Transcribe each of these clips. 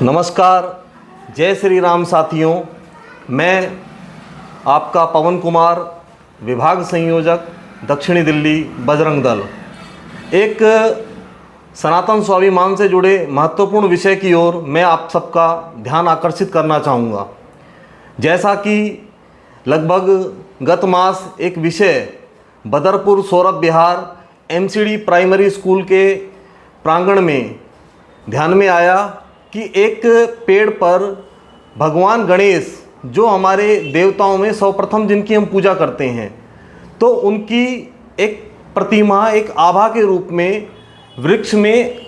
नमस्कार, जय श्री राम साथियों। मैं आपका पवन कुमार, विभाग संयोजक, दक्षिणी दिल्ली, बजरंग दल। एक सनातन स्वाभिमान से जुड़े महत्वपूर्ण विषय की ओर मैं आप सबका ध्यान आकर्षित करना चाहूँगा। जैसा कि लगभग गत मास एक विषय बदरपुर सौरभ विहार MCD प्राइमरी स्कूल के प्रांगण में ध्यान में आया कि एक पेड़ पर भगवान गणेश, जो हमारे देवताओं में सर्वप्रथम जिनकी हम पूजा करते हैं, तो उनकी एक प्रतिमा, एक आभा के रूप में वृक्ष में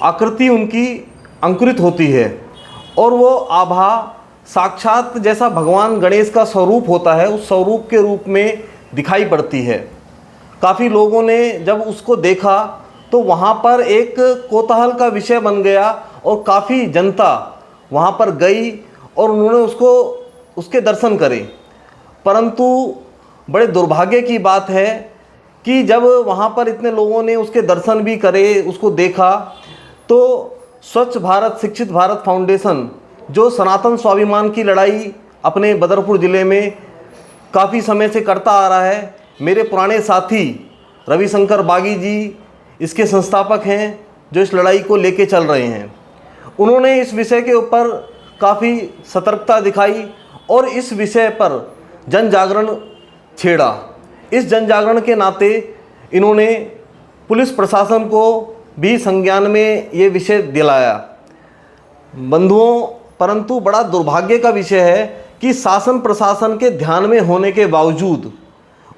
आकृति उनकी अंकुरित होती है और वो आभा साक्षात जैसा भगवान गणेश का स्वरूप होता है, उस स्वरूप के रूप में दिखाई पड़ती है। काफ़ी लोगों ने जब उसको देखा तो वहाँ पर एक कोतूहल का विषय बन गया और काफ़ी जनता वहाँ पर गई और उन्होंने उसके दर्शन करे। परंतु बड़े दुर्भाग्य की बात है कि जब वहाँ पर इतने लोगों ने उसके दर्शन भी करे, उसको देखा, तो स्वच्छ भारत शिक्षित भारत फाउंडेशन, जो सनातन स्वाभिमान की लड़ाई अपने बदरपुर ज़िले में काफ़ी समय से करता आ रहा है, मेरे पुराने साथी रविशंकर बागी जी इसके संस्थापक हैं, जो इस लड़ाई को लेके चल रहे हैं। उन्होंने इस विषय के ऊपर काफ़ी सतर्कता दिखाई और इस विषय पर जन जागरण छेड़ा। इस जन जागरण के नाते इन्होंने पुलिस प्रशासन को भी संज्ञान में ये विषय दिलाया। बंधुओं, परंतु बड़ा दुर्भाग्य का विषय है कि शासन प्रशासन के ध्यान में होने के बावजूद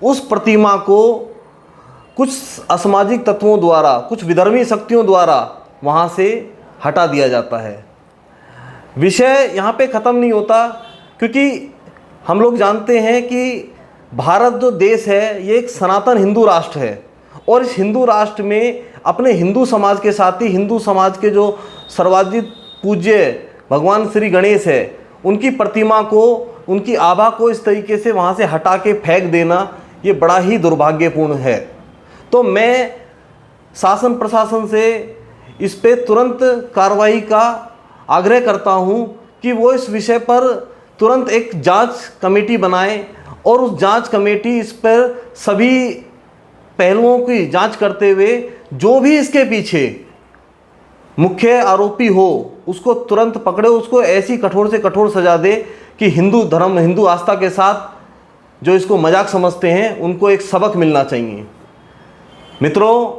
उस प्रतिमा को कुछ असामाजिक तत्वों द्वारा, कुछ विधर्मी शक्तियों द्वारा वहाँ से हटा दिया जाता है। विषय यहाँ पे ख़त्म नहीं होता, क्योंकि हम लोग जानते हैं कि भारत जो देश है ये एक सनातन हिंदू राष्ट्र है और इस हिंदू राष्ट्र में अपने हिंदू समाज के साथ ही हिंदू समाज के जो सर्वाधिक पूज्य भगवान श्री गणेश है, उनकी प्रतिमा को, उनकी आभा को इस तरीके से वहाँ से हटा के फेंक देना, ये बड़ा ही दुर्भाग्यपूर्ण है। तो मैं शासन प्रशासन से इस पे तुरंत कार्रवाई का आग्रह करता हूँ कि वो इस विषय पर तुरंत एक जांच कमेटी बनाए और उस जांच कमेटी इस पर सभी पहलुओं की जांच करते हुए जो भी इसके पीछे मुख्य आरोपी हो उसको तुरंत पकड़े, उसको ऐसी कठोर से कठोर सजा दे कि हिंदू धर्म, हिंदू आस्था के साथ जो इसको मजाक समझते हैं उनको एक सबक मिलना चाहिए। मित्रों,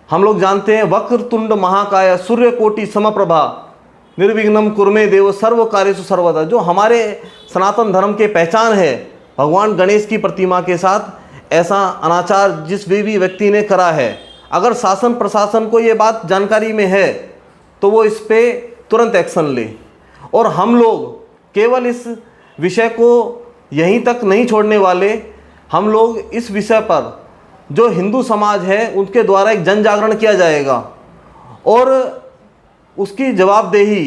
हम लोग जानते हैं वक्रतुंड महाकाय सूर्यकोटि समप्रभा निर्विघ्नं कुरुमे देव सर्व कार्येषु सर्वदा, जो हमारे सनातन धर्म के पहचान है, भगवान गणेश की प्रतिमा के साथ ऐसा अनाचार जिस भी व्यक्ति ने करा है, अगर शासन प्रशासन को ये बात जानकारी में है तो वो इस पे तुरंत एक्शन ले। और हम लोग केवल इस विषय को यहीं तक नहीं छोड़ने वाले, हम लोग इस विषय पर जो हिंदू समाज है उनके द्वारा एक जन जागरण किया जाएगा और उसकी जवाबदेही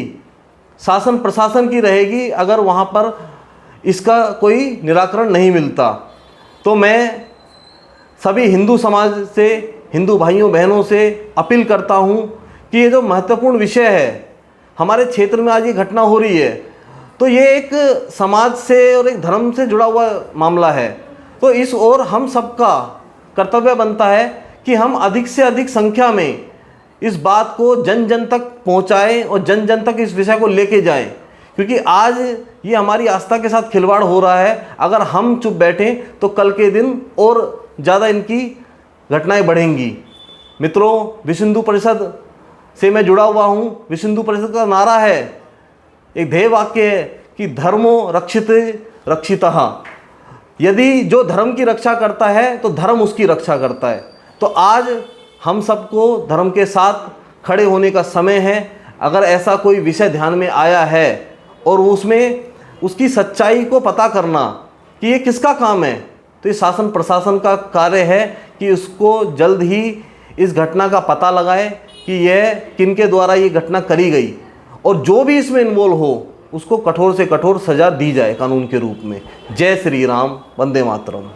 शासन प्रशासन की रहेगी अगर वहाँ पर इसका कोई निराकरण नहीं मिलता। तो मैं सभी हिंदू समाज से, हिंदू भाइयों बहनों से अपील करता हूँ कि ये जो महत्वपूर्ण विषय है, हमारे क्षेत्र में आज ये घटना हो रही है, तो ये एक समाज से और एक धर्म से जुड़ा हुआ मामला है। तो इस ओर हम सबका कर्तव्य बनता है कि हम अधिक से अधिक संख्या में इस बात को जन जन तक पहुंचाएं और जन जन तक इस विषय को लेके जाएं, क्योंकि आज ये हमारी आस्था के साथ खिलवाड़ हो रहा है। अगर हम चुप बैठें तो कल के दिन और ज़्यादा इनकी घटनाएं बढ़ेंगी। मित्रों, विश्व हिंदू परिषद से मैं जुड़ा हुआ हूँ। विश्व हिंदू परिषद का नारा है, एक ध्येय वाक्य है कि धर्मो रक्षित रक्षितः। यदि जो धर्म की रक्षा करता है तो धर्म उसकी रक्षा करता है। तो आज हम सबको धर्म के साथ खड़े होने का समय है। अगर ऐसा कोई विषय ध्यान में आया है और उसमें उसकी सच्चाई को पता करना कि ये किसका काम है, तो ये शासन प्रशासन का कार्य है कि उसको जल्द ही इस घटना का पता लगाए कि यह किनके द्वारा ये घटना करी गई और जो भी इसमें इन्वॉल्व हो उसको कठोर से कठोर सज़ा दी जाए कानून के रूप में। जय श्री राम, वंदे मातरम।